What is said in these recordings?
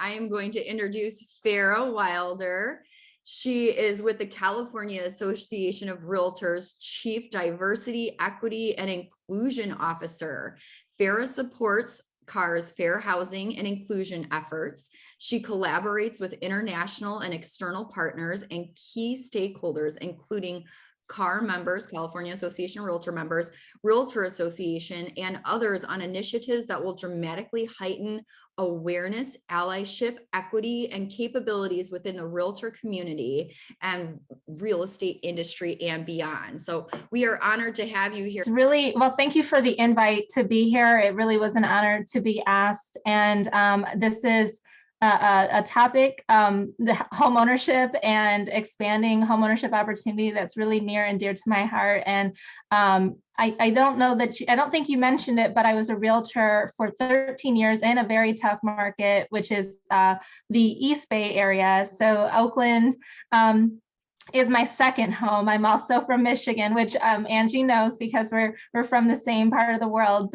I am going to introduce Farrah Wilder. She is with the California Association of Realtors, Chief Diversity, Equity, and Inclusion Officer. Farrah supports CAR's fair housing and inclusion efforts. She collaborates with international and external partners and key stakeholders, including CAR members, California Association of Realtor members, Realtor Association, and others on initiatives that will dramatically heighten awareness, allyship, equity, and capabilities within the realtor community and real estate industry and beyond. So we are honored to have you here. Really, well, thank you for the invite to be here. It really was an honor to be asked. And this is a topic, the home ownership and expanding home ownership opportunity that's really near and dear to my heart. And I don't know that I don't think you mentioned it, but I was a realtor for 13 years in a very tough market, which is the East Bay area. So Oakland is my second home. I'm also from Michigan, which Angie knows because we're from the same part of the world.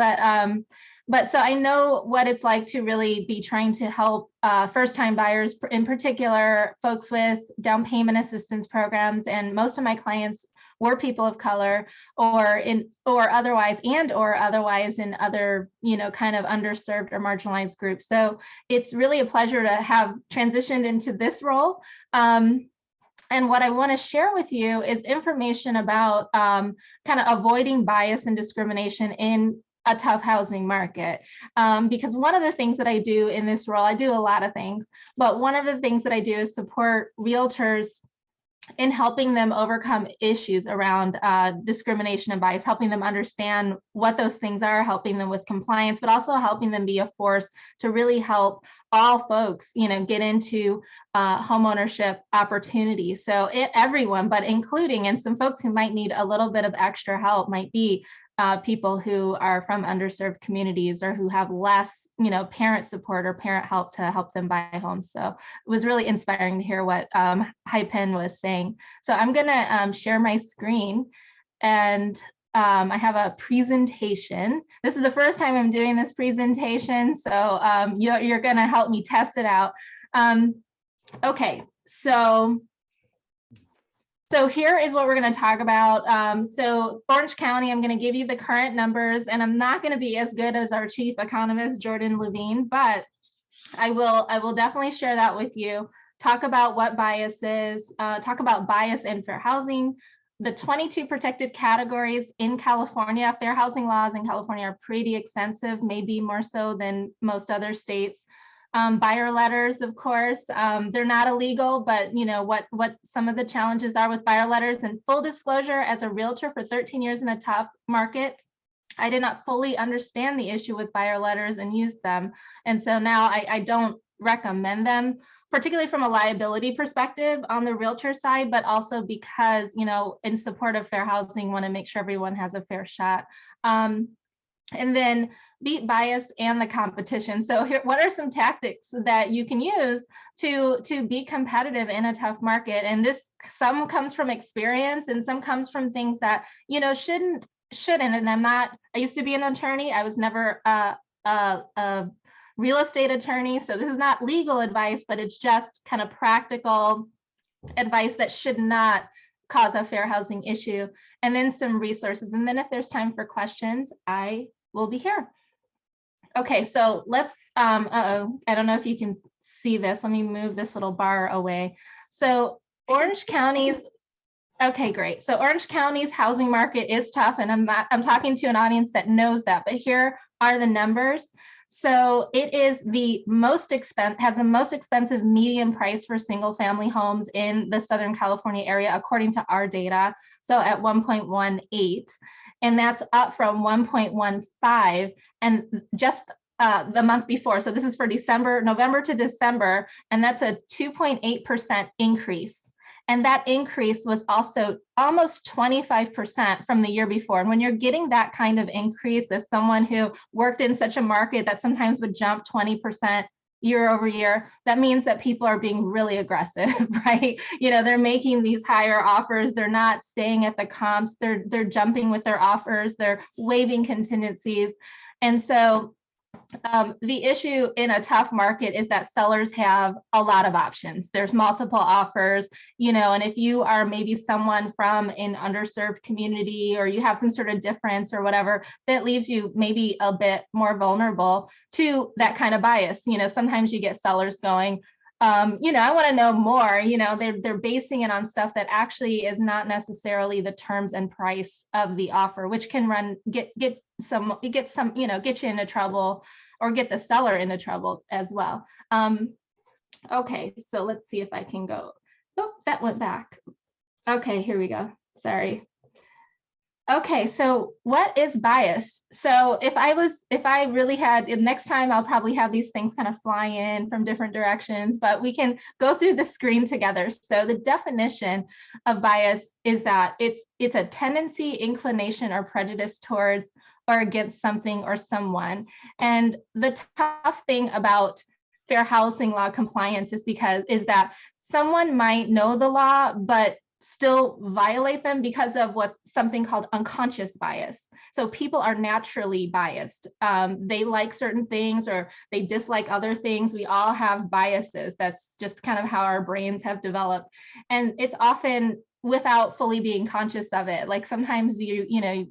But so I know what it's like to really be trying to help first-time buyers, in particular, folks with down payment assistance programs. And most of my clients were people of color or otherwise in other, kind of underserved or marginalized groups. So it's really a pleasure to have transitioned into this role. And what I want to share with you is information about kind of avoiding bias and discrimination in a tough housing market. Because one of the things that I do in this role, I do a lot of things, but one of the things that I do is support realtors in helping them overcome issues around discrimination and bias, helping them understand what those things are, helping them with compliance, but also helping them be a force to really help all folks, get into homeownership opportunities. So everyone, but including, and some folks who might need a little bit of extra help might be people who are from underserved communities or who have less, parent support or parent help to help them buy homes. So it was really inspiring to hear what Hai-Pen was saying. So I'm going to share my screen, and I have a presentation. This is the first time I'm doing this presentation, so you're going to help me test it out. Okay, so here is what we're going to talk about. So Orange County, I'm going to give you the current numbers, and I'm not going to be as good as our chief economist, Jordan Levine, but I will definitely share that with you. Talk about what bias is, talk about bias in fair housing, the 22 protected categories in California. Fair housing laws in California are pretty extensive, maybe more so than most other states. Buyer letters, of course, they're not illegal, but what some of the challenges are with buyer letters. And full disclosure, as a realtor for 13 years in a tough market, I did not fully understand the issue with buyer letters and use them. And so now I don't recommend them, particularly from a liability perspective on the realtor side, but also because, in support of fair housing, want to make sure everyone has a fair shot. And then beat bias and the competition. So here, what are some tactics that you can use to be competitive in a tough market? And some comes from experience and some comes from things that, shouldn't. And I used to be an attorney. I was never a real estate attorney. So this is not legal advice, but it's just kind of practical advice that should not cause a fair housing issue. And then some resources. And then if there's time for questions, I will be here. Okay, so let's, I don't know if you can see this. Let me move this little bar away. So Orange County's, okay, great. So Orange County's housing market is tough, and I'm talking to an audience that knows that, but here are the numbers. So it is has the most expensive median price for single family homes in the Southern California area, according to our data. So at 1.18. And that's up from 1.15 and just the month before. So this is for November to December, and that's a 2.8% increase. And that increase was also almost 25% from the year before. And when you're getting that kind of increase as someone who worked in such a market that sometimes would jump 20% year over year, that means that people are being really aggressive, right? They're making these higher offers. They're not staying at the comps. They're jumping with their offers. They're waiving contingencies. And so The issue in a tough market is that sellers have a lot of options. There's multiple offers, and if you are maybe someone from an underserved community, or you have some sort of difference or whatever, that leaves you maybe a bit more vulnerable to that kind of bias. Sometimes you get sellers going, I want to know more. They're basing it on stuff that actually is not necessarily the terms and price of the offer, which can get you into trouble, or get the seller into trouble as well. Okay, so let's see if I can go. Oh, that went back. Okay, here we go. Sorry. Okay, so what is bias? So if I really had, next time I'll probably have these things kind of fly in from different directions, but we can go through the screen together. So the definition of bias is that it's a tendency, inclination, or prejudice towards or against something or someone. And the tough thing about fair housing law compliance is that someone might know the law, but still violate them because of something called unconscious bias. So people are naturally biased. They like certain things or they dislike other things. We all have biases. That's just kind of how our brains have developed. And it's often without fully being conscious of it. Like sometimes you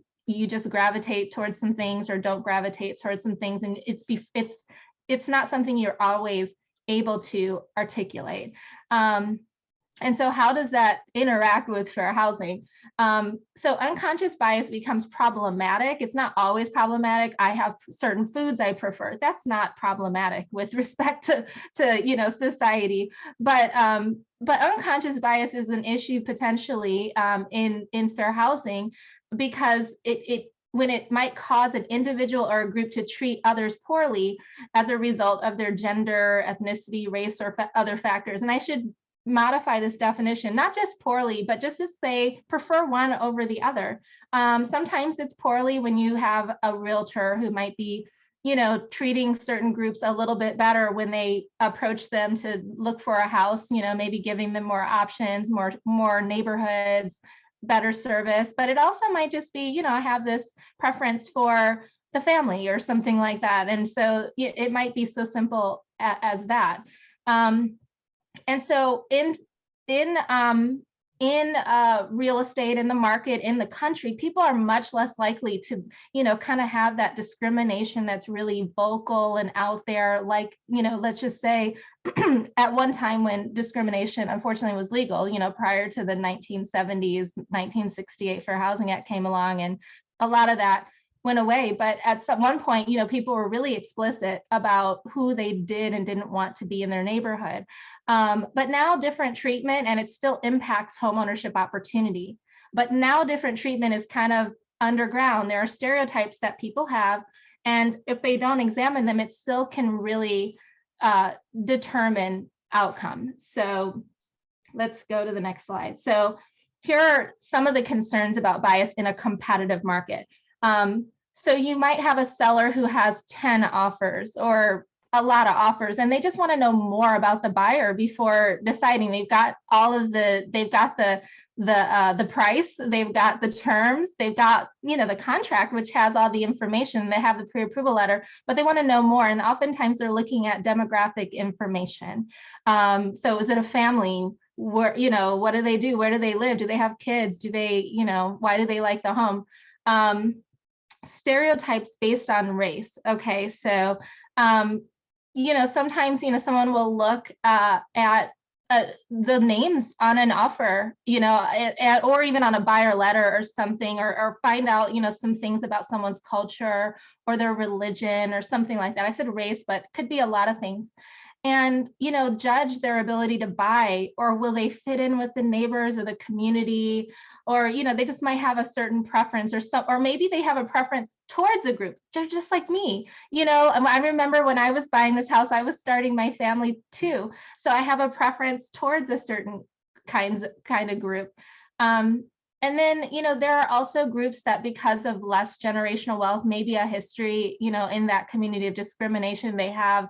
just gravitate towards some things or don't gravitate towards some things. And it's not something you're always able to articulate. And so how does that interact with fair housing? So unconscious bias becomes problematic. It's not always problematic. I have certain foods I prefer. That's not problematic with respect to society. But unconscious bias is an issue potentially in fair housing, because when it might cause an individual or a group to treat others poorly as a result of their gender, ethnicity, race, or other factors. And I should modify this definition, not just poorly, but just to say prefer one over the other. Sometimes it's poorly when you have a realtor who might be, treating certain groups a little bit better when they approach them to look for a house, maybe giving them more options, more neighborhoods, better service. But it also might just be, I have this preference for the family or something like that. And so it might be so simple as that. And so in real estate, in the market, in the country, people are much less likely to, kind of have that discrimination that's really vocal and out there. Like, let's just say at one time when discrimination unfortunately was legal, prior to the 1970s, 1968 Fair Housing Act came along, and a lot of that went away. But at one point, people were really explicit about who they did and didn't want to be in their neighborhood. But now different treatment, and it still impacts homeownership opportunity. But now different treatment is kind of underground. There are stereotypes that people have, and if they don't examine them, it still can really determine outcome. So let's go to the next slide. So here are some of the concerns about bias in a competitive market. So you might have a seller who has 10 offers or a lot of offers, and they just want to know more about the buyer before deciding. They've got the price, they've got the terms, they've got, the contract, which has all the information, they have the pre-approval letter, but they want to know more. And oftentimes they're looking at demographic information. So is it a family? Where, what do they do? Where do they live? Do they have kids? Do they, why do they like the home? Stereotypes based on race. Okay, so sometimes someone will look at the names on an offer, or even on a buyer letter or something, or find out some things about someone's culture or their religion or something like that. I said race, but could be a lot of things. And judge their ability to buy, or will they fit in with the neighbors or the community, or they just might have a certain preference, or maybe they have a preference towards a group. They're just like me. I remember when I was buying this house, I was starting my family too, so I have a preference towards a certain kind of group. And then there are also groups that, because of less generational wealth, maybe a history in that community of discrimination, they have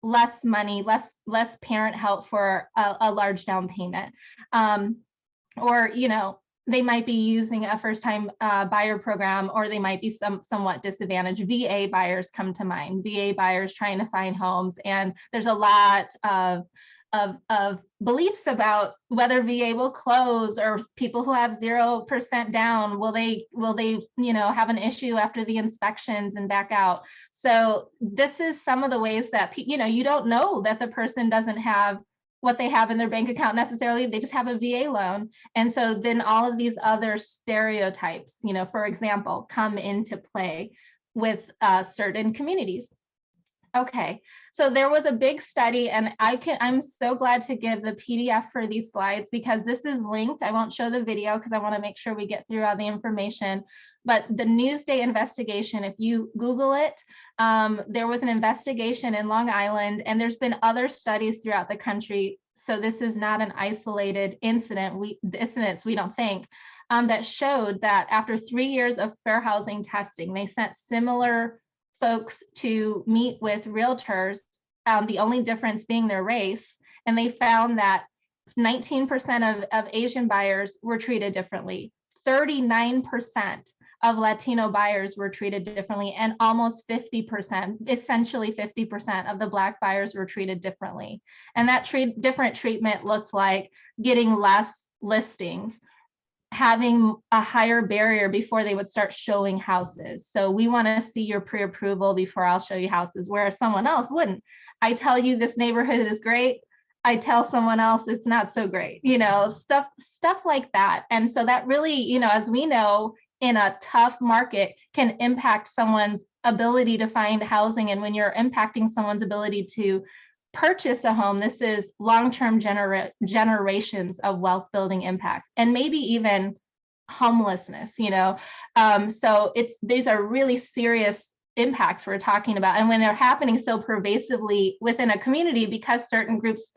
less money, less parent help for a large down payment, or they might be using a first-time buyer program, or they might be somewhat disadvantaged. VA buyers come to mind, VA buyers trying to find homes. And there's a lot of beliefs about whether VA will close, or people who have 0% down, will they have an issue after the inspections and back out. So this is some of the ways that you don't know that the person doesn't have what they have in their bank account necessarily. They just have a VA loan. And so then all of these other stereotypes, for example, come into play with certain communities. Okay, so there was a big study, and I'm so glad to give the PDF for these slides, because this is linked. I won't show the video because I want to make sure we get through all the information. But the Newsday investigation, if you Google it, there was an investigation in Long Island, and there's been other studies throughout the country. So this is not an isolated incident. We don't think, that showed that after 3 years of fair housing testing, they sent similar folks to meet with realtors, the only difference being their race. And they found that 19% of Asian buyers were treated differently. 39% of Latino buyers were treated differently, and almost 50%, essentially 50% of the Black buyers were treated differently. And that different treatment looked like getting less listings, having a higher barrier before they would start showing houses. So we want to see your pre-approval before I'll show you houses, whereas someone else wouldn't. I tell you this neighborhood is great, I tell someone else it's not so great, stuff like that. And so that really, as we know, in a tough market, can impact someone's ability to find housing. And when you're impacting someone's ability to purchase a home, this is long-term generations of wealth building impacts, and maybe even homelessness, so these are really serious impacts we're talking about. And when they're happening so pervasively within a community, because certain groups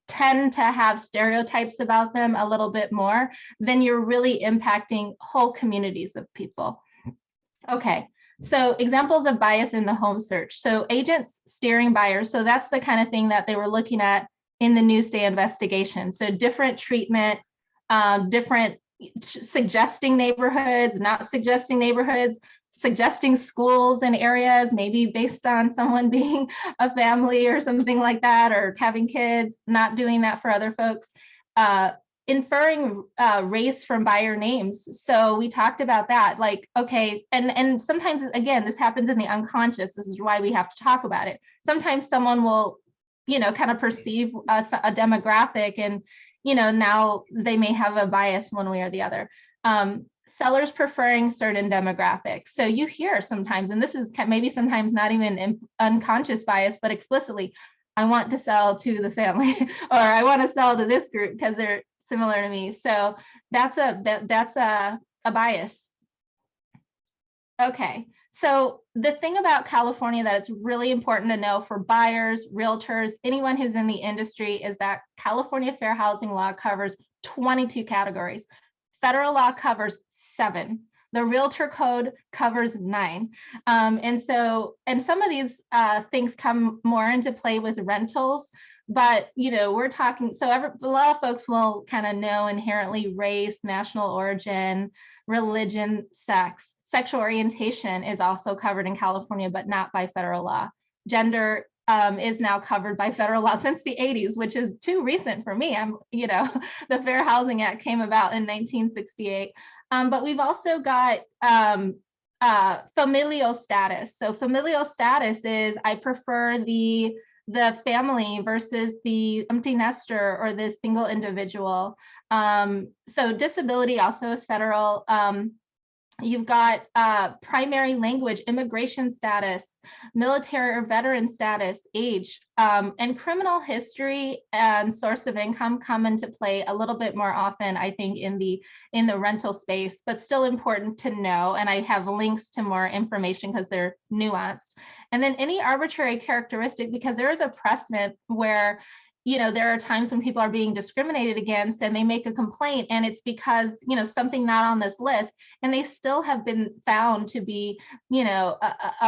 tend to have stereotypes about them a little bit more, then you're really impacting whole communities of people. Okay. So examples of bias in the home search. So agents steering buyers. So that's the kind of thing that they were looking at in the Newsday investigation. So different treatment, different suggesting neighborhoods, not suggesting neighborhoods, suggesting schools and areas, maybe based on someone being a family or something like that, or having kids, not doing that for other folks. Inferring race from buyer names. So we talked about that, like, okay, and sometimes, again, this happens in the unconscious. This is why we have to talk about it. Sometimes someone will, kind of perceive a demographic, and, now they may have a bias one way or the other. Sellers preferring certain demographics. So you hear sometimes, and this is maybe sometimes not even unconscious bias, but explicitly, I want to sell to the family, or I want to sell to this group because they're similar to me. So that's a bias. Okay, so the thing about California that it's really important to know for buyers, realtors, anyone who's in the industry, is that California Fair Housing Law covers 22 categories. Federal law covers 7. The Realtor Code covers 9. And some of these things come more into play with rentals. But, we're talking, so a lot of folks will kind of know inherently race, national origin, religion, sex. Sexual orientation is also covered in California, but not by federal law. Gender is now covered by federal law since the 80s, which is too recent for me. The Fair Housing Act came about in 1968. But we've also got familial status. So familial status is, I prefer the family versus the empty nester or the single individual. So disability also is federal. You've got primary language, immigration status, military or veteran status, age, and criminal history and source of income come into play a little bit more often, I think, in the rental space, but still important to know. And I have links to more information because they're nuanced. And then any arbitrary characteristic, because there is a precedent where there are times when people are being discriminated against and they make a complaint, and it's because, something not on this list, and they still have been found to be,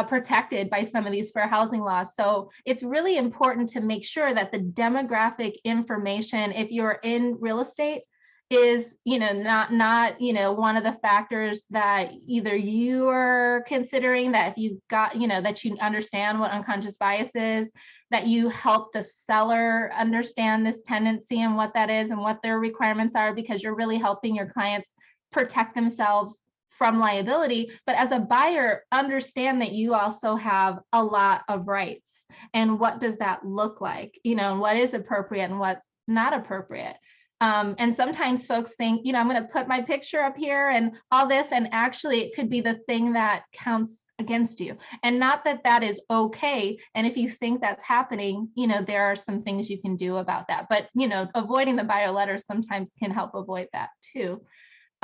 protected by some of these fair housing laws. So it's really important to make sure that the demographic information, if you're in real estate, is, not, one of the factors that either you are considering, that if you've got, that you understand what unconscious bias is, that you help the seller understand this tendency and what that is and what their requirements are, because you're really helping your clients protect themselves from liability. But as a buyer, understand that you also have a lot of rights. And what does that look like? And what is appropriate and what's not appropriate. And sometimes folks think, I'm going to put my picture up here and all this, and actually it could be the thing that counts against you. And not that that is okay. And if you think that's happening, there are some things you can do about that. But, avoiding the bio letters sometimes can help avoid that too.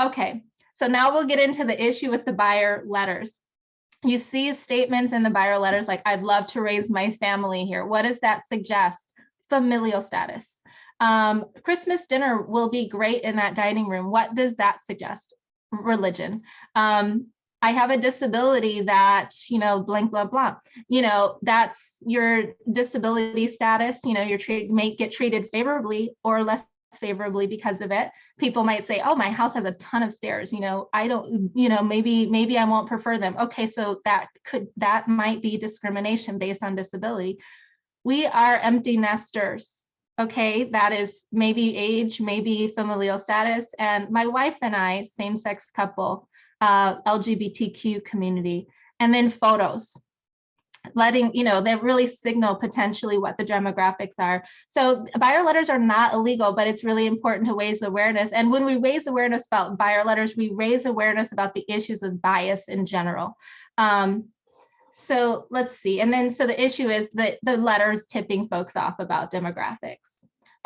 Okay, so now we'll get into the issue with the buyer letters. You see statements in the buyer letters like, I'd love to raise my family here. What does that suggest? Familial status. Christmas dinner will be great in that dining room. What does that suggest? Religion. I have a disability that, blank, blah, blah. That's your disability status. You may get treated favorably or less favorably because of it. People might say, oh, my house has a ton of stairs. I don't, maybe I won't prefer them. Okay, so that might be discrimination based on disability. We are empty nesters. Okay, that is maybe age, maybe familial status. And my wife and I, same-sex couple, LGBTQ community, and then photos, letting, they really signal potentially what the demographics are. So buyer letters are not illegal, but it's really important to raise awareness. And when we raise awareness about buyer letters, we raise awareness about the issues with bias in general. So let's see. And then, so the issue is that the letters tipping folks off about demographics.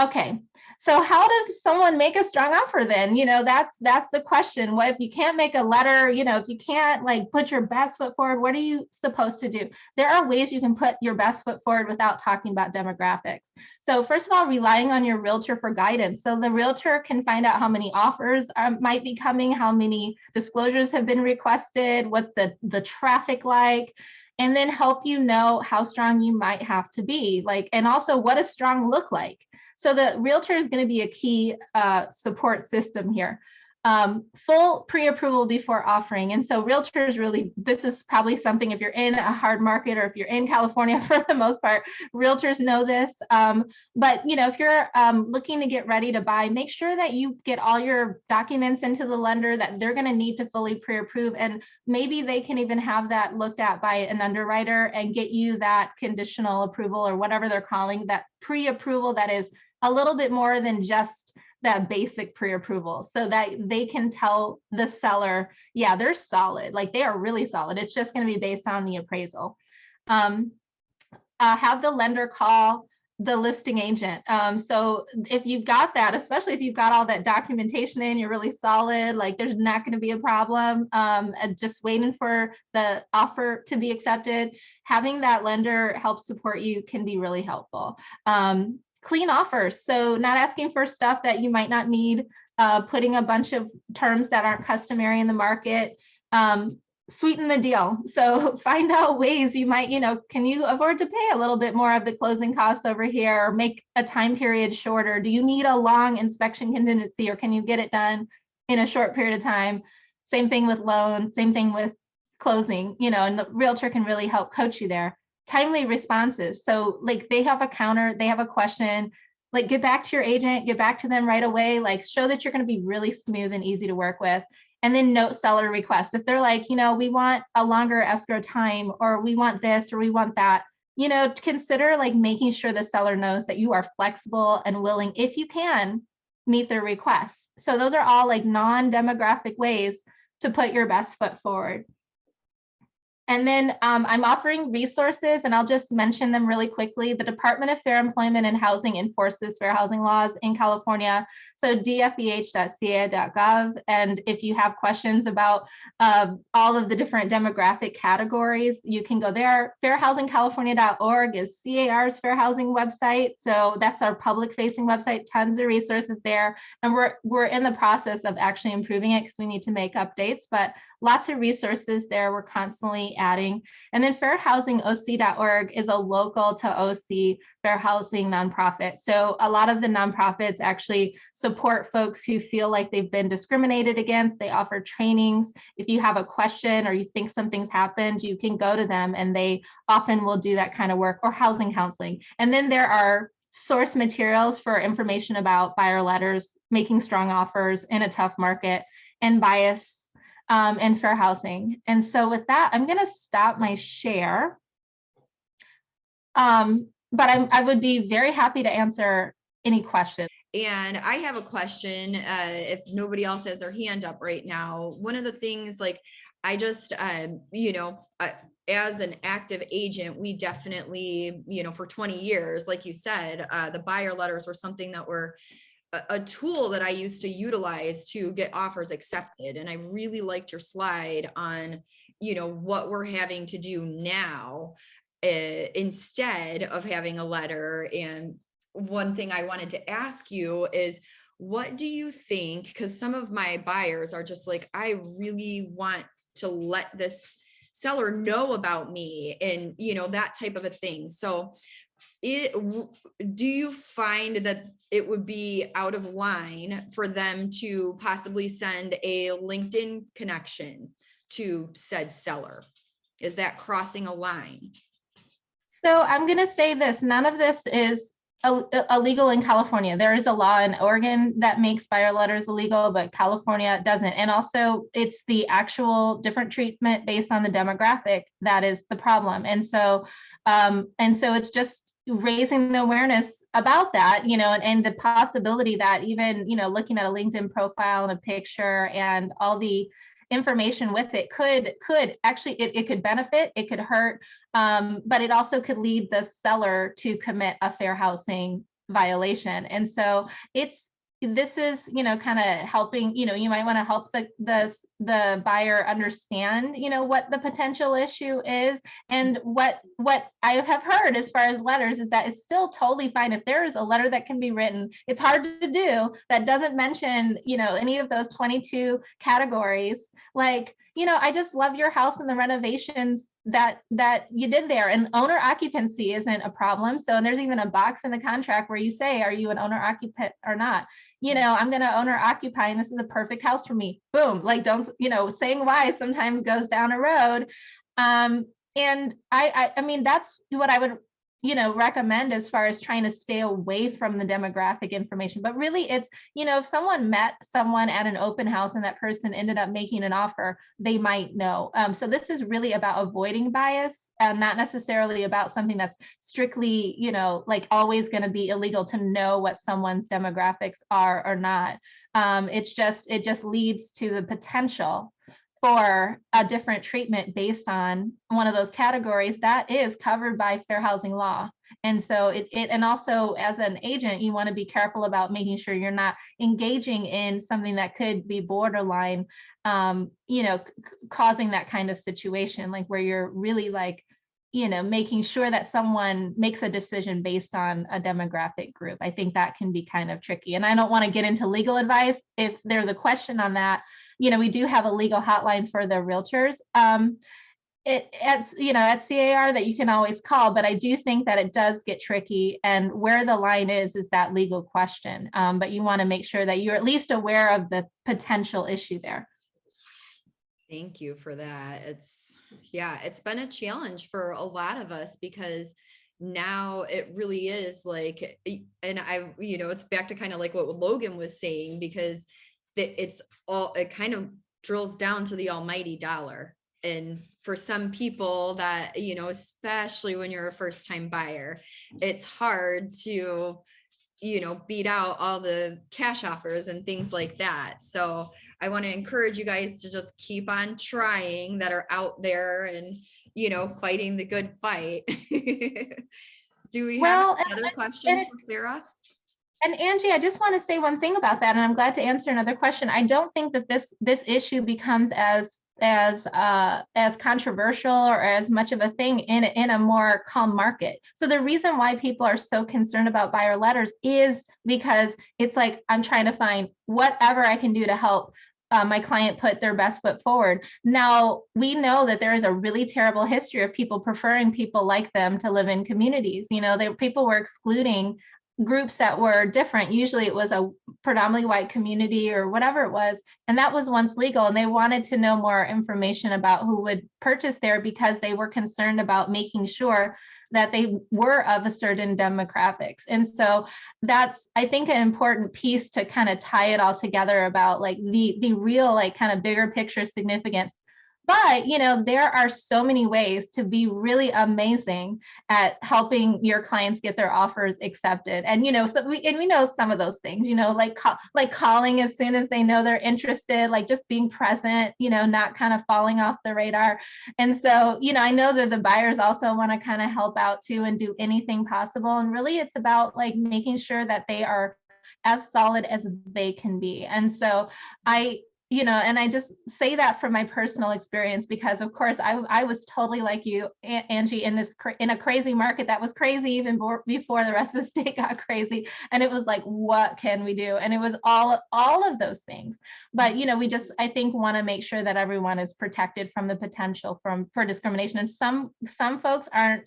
Okay, so how does someone make a strong offer then? That's the question. What if you can't make a letter, if you can't put your best foot forward, what are you supposed to do? There are ways you can put your best foot forward without talking about demographics. So first of all, relying on your realtor for guidance. So the realtor can find out how many offers might be coming, how many disclosures have been requested, what's the traffic like, and then help you know how strong you might have to be, and also what does strong look like? So the realtor is going to be a key support system here. Full pre-approval before offering. And so realtors really, this is probably something, if you're in a hard market or if you're in California for the most part, realtors know this. But if you're looking to get ready to buy, make sure that you get all your documents into the lender that they're going to need to fully pre-approve. And maybe they can even have that looked at by an underwriter and get you that conditional approval or whatever they're calling that pre-approval that is a little bit more than just that basic pre-approval, so that they can tell the seller, yeah, they're solid, they are really solid. It's just going to be based on the appraisal. Have the lender call the listing agent. So if you've got that, especially if you've got all that documentation in, you're really solid, there's not going to be a problem. Just waiting for the offer to be accepted. Having that lender help support you can be really helpful. Clean offers. So not asking for stuff that you might not need, putting a bunch of terms that aren't customary in the market, sweeten the deal. So find out ways you might, can you afford to pay a little bit more of the closing costs over here, or make a time period shorter? Do you need a long inspection contingency, or can you get it done in a short period of time? Same thing with loans, same thing with closing, and the realtor can really help coach you there. Timely responses. So they have a counter, they have a question, get back to your agent, get back to them right away, show that you're going to be really smooth and easy to work with. And then note seller requests. If they're we want a longer escrow time, or we want this, or we want that, consider making sure the seller knows that you are flexible and willing, if you can, meet their requests. So those are all non-demographic ways to put your best foot forward. And then I'm offering resources, and I'll just mention them really quickly. The Department of Fair Employment and Housing enforces fair housing laws in California. So dfeh.ca.gov. And if you have questions about all of the different demographic categories, you can go there. Fairhousingcalifornia.org is CAR's fair housing website. So that's our public facing website, tons of resources there. And we're in the process of actually improving it because we need to make updates, but lots of resources there. We're constantly definitely adding. And then fairhousingoc.org is a local to OC fair housing nonprofit. So a lot of the nonprofits actually support folks who feel like they've been discriminated against. They offer trainings. If you have a question or you think something's happened, you can go to them, and they often will do that kind of work, or housing counseling. And then there are source materials for information about buyer letters, making strong offers in a tough market, and bias and fair housing. And so with that, I'm going to stop my share. But I would be very happy to answer any questions. And I have a question, if nobody else has their hand up right now. One of the things, like, I just, as an active agent, we definitely, for 20 years, like you said, the buyer letters were something that were a tool that I used to utilize to get offers accepted. And I really liked your slide on, what we're having to do now instead of having a letter. And one thing I wanted to ask you is, what do you think? Because some of my buyers are just like, I really want to let this seller know about me, and that type of a thing. So do you find that it would be out of line for them to possibly send a LinkedIn connection to said seller? Is that crossing a line? So I'm going to say this, none of this is illegal in California. There is a law in Oregon that makes buyer letters illegal, but California doesn't. And also it's the actual different treatment based on the demographic that is the problem. And so it's just raising the awareness about that, and the possibility that even, looking at a LinkedIn profile and a picture and all the information with it could actually, it could benefit, it could hurt, but it also could lead the seller to commit a fair housing violation. And so this is, kind of helping, you might want to help the buyer understand, what the potential issue is. And what I have heard as far as letters is that it's still totally fine if there is a letter that can be written. It's hard to do that doesn't mention, any of those 22 categories. Like, I just love your house and the renovations that you did there, and owner occupancy isn't a problem. So, and there's even a box in the contract where you say, are you an owner occupant or not? I'm going to owner occupy, and this is a perfect house for me. Boom. Like, don't, saying why sometimes goes down a road. And I mean, that's what I would, recommend as far as trying to stay away from the demographic information. But really it's, if someone met someone at an open house and that person ended up making an offer, they might know. So this is really about avoiding bias, and not necessarily about something that's strictly, like always going to be illegal to know what someone's demographics are or not. It just leads to the potential for a different treatment based on one of those categories that is covered by fair housing law. And so and also as an agent, you want to be careful about making sure you're not engaging in something that could be borderline, causing that kind of situation, like where you're really like, making sure that someone makes a decision based on a demographic group. I think that can be kind of tricky. And I don't want to get into legal advice. If there's a question on that, we do have a legal hotline for the realtors at CAR that you can always call, but I do think that it does get tricky, and where the line is that legal question. But you want to make sure that you're at least aware of the potential issue there. Thank you for that. It's been a challenge for a lot of us, because now it really is like, and it's back to kind of like what Logan was saying, because it kind of drills down to the almighty dollar. And for some people that, especially when you're a first time buyer, it's hard to, beat out all the cash offers and things like that. So I want to encourage you guys to just keep on trying, that are out there and, fighting the good fight. Do we have another question for Farrah? And Angie, I just want to say one thing about that, and I'm glad to answer another question. I don't think that this issue becomes as controversial or as much of a thing in a more calm market. So the reason why people are so concerned about buyer letters is because it's like, I'm trying to find whatever I can do to help my client put their best foot forward. Now, we know that there is a really terrible history of people preferring people like them to live in communities. People were excluding groups that were different. Usually it was a predominantly white community or whatever it was, and that was once legal. And they wanted to know more information about who would purchase there because they were concerned about making sure that they were of a certain demographics. And so that's, I think, an important piece to kind of tie it all together about like the real, like kind of bigger picture significance. But, there are so many ways to be really amazing at helping your clients get their offers accepted. And, so we know some of those things, like calling as soon as they know they're interested, like just being present, not kind of falling off the radar. And so, I know that the buyers also want to kind of help out too and do anything possible. And really it's about like making sure that they are as solid as they can be. And so and I just say that from my personal experience, because of course I was totally like you, Angie, in a crazy market that was crazy even before the rest of the state got crazy. And it was like, what can we do? And it was all of those things. But, we just, I think, want to make sure that everyone is protected from the potential for discrimination. And some folks are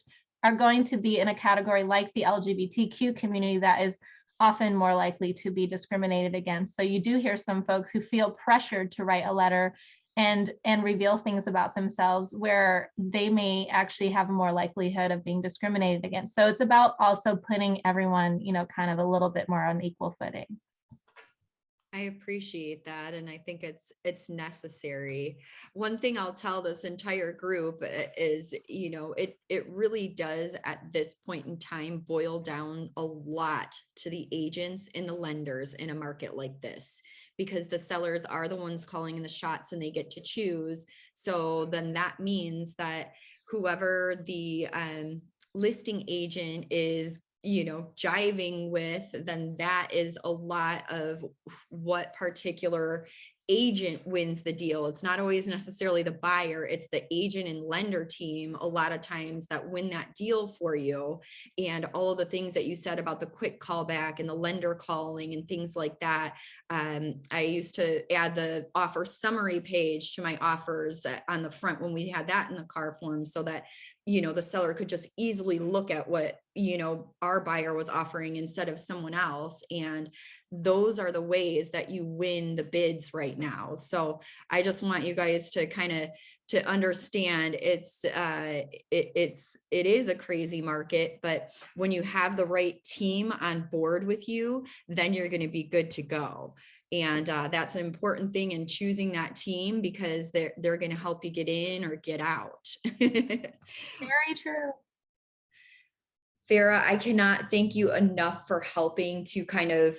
going to be in a category like the LGBTQ community that is often more likely to be discriminated against. So you do hear some folks who feel pressured to write a letter and reveal things about themselves where they may actually have more likelihood of being discriminated against. So it's about also putting everyone, kind of a little bit more on equal footing. I appreciate that. And I think it's necessary. One thing I'll tell this entire group is, it really does at this point in time boil down a lot to the agents and the lenders in a market like this, because the sellers are the ones calling the shots and they get to choose. So then that means that whoever the listing agent is jiving with, then that is a lot of what particular agent wins the deal. It's not always necessarily the buyer, it's the agent and lender team a lot of times that win that deal for you. And all of the things that you said about the quick callback and the lender calling and things like that. I used to add the offer summary page to my offers on the front when we had that in the car form, so that the seller could just easily look at what, our buyer was offering instead of someone else. And those are the ways that you win the bids right now. So I just want you guys to kind of to understand it is a crazy market, but when you have the right team on board with you, then you're going to be good to go. And that's an important thing in choosing that team, because they're going to help you get in or get out. Very true. Farrah, I cannot thank you enough for helping to kind of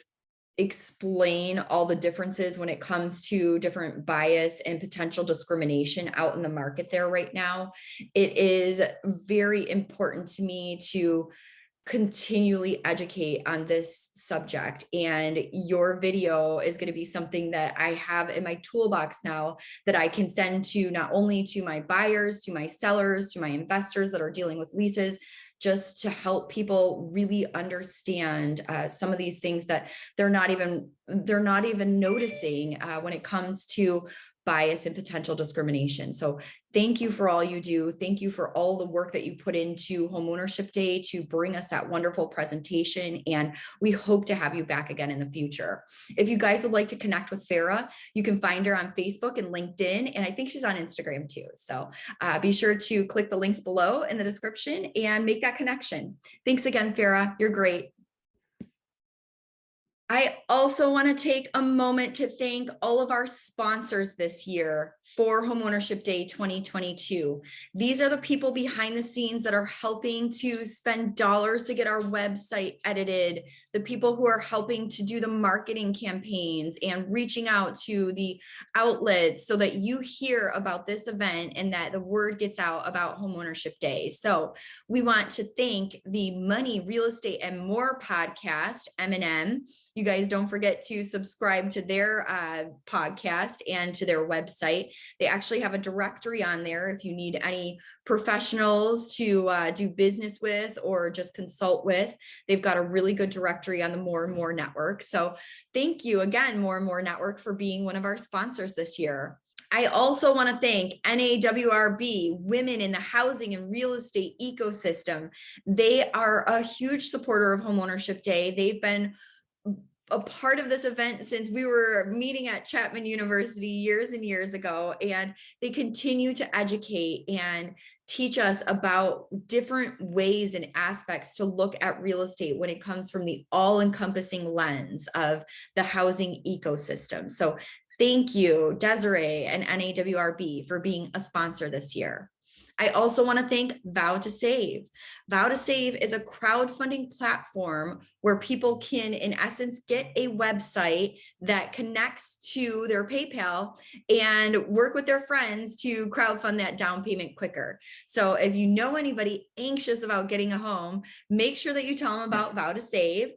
explain all the differences when it comes to different bias and potential discrimination out in the market there right now. It is very important to me to continually educate on this subject, and your video is going to be something that I have in my toolbox now that I can send to not only to my buyers, to my sellers, to my investors that are dealing with leases, just to help people really understand some of these things that they're not even noticing when it comes to bias and potential discrimination. So thank you for all you do. Thank you for all the work that you put into Homeownership Day to bring us that wonderful presentation. And we hope to have you back again in the future. If you guys would like to connect with Farrah, you can find her on Facebook and LinkedIn. And I think she's on Instagram too. So be sure to click the links below in the description and make that connection. Thanks again, Farrah. You're great. I also want to take a moment to thank all of our sponsors this year for Homeownership Day 2022. These are the people behind the scenes that are helping to spend dollars to get our website edited, the people who are helping to do the marketing campaigns and reaching out to the outlets so that you hear about this event and that the word gets out about Homeownership Day. So we want to thank the Money, Real Estate, and More podcast, M&M. You guys don't forget to subscribe to their podcast and to their website. They actually have a directory on there if you need any professionals to do business with or just consult with. They've got a really good directory on the More and More Network. So thank you again, More and More Network, for being one of our sponsors this year. I also want to thank NAWRB, Women in the Housing and Real Estate Ecosystem. They are a huge supporter of Homeownership Day. They've been a part of this event since we were meeting at Chapman University years and years ago, and they continue to educate and teach us about different ways and aspects to look at real estate when it comes from the all-encompassing lens of the housing ecosystem. So thank you, Desiree and NAWRB, for being a sponsor this year. I also want to thank Vow to Save. Vow to Save is a crowdfunding platform where people can, in essence, get a website that connects to their PayPal and work with their friends to crowdfund that down payment quicker. So if you know anybody anxious about getting a home, make sure that you tell them about Vow to Save.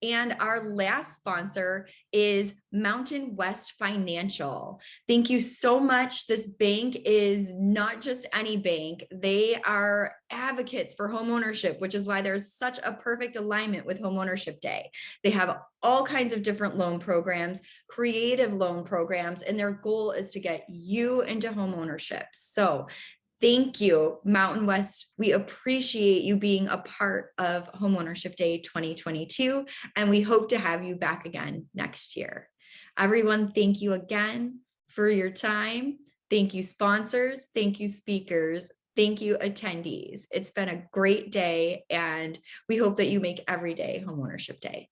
And our last sponsor is Mountain West Financial. Thank you so much. This bank is not just any bank. They are advocates for homeownership, which is why there's such a perfect alignment with Homeownership Day. They have all kinds of different loan programs, creative loan programs, and their goal is to get you into homeownership. So thank you, Mountain West. We appreciate you being a part of Homeownership Day 2022, and we hope to have you back again next year. Everyone, thank you again for your time. Thank you, sponsors. Thank you, speakers. Thank you, attendees. It's been a great day, and we hope that you make every day Homeownership Day.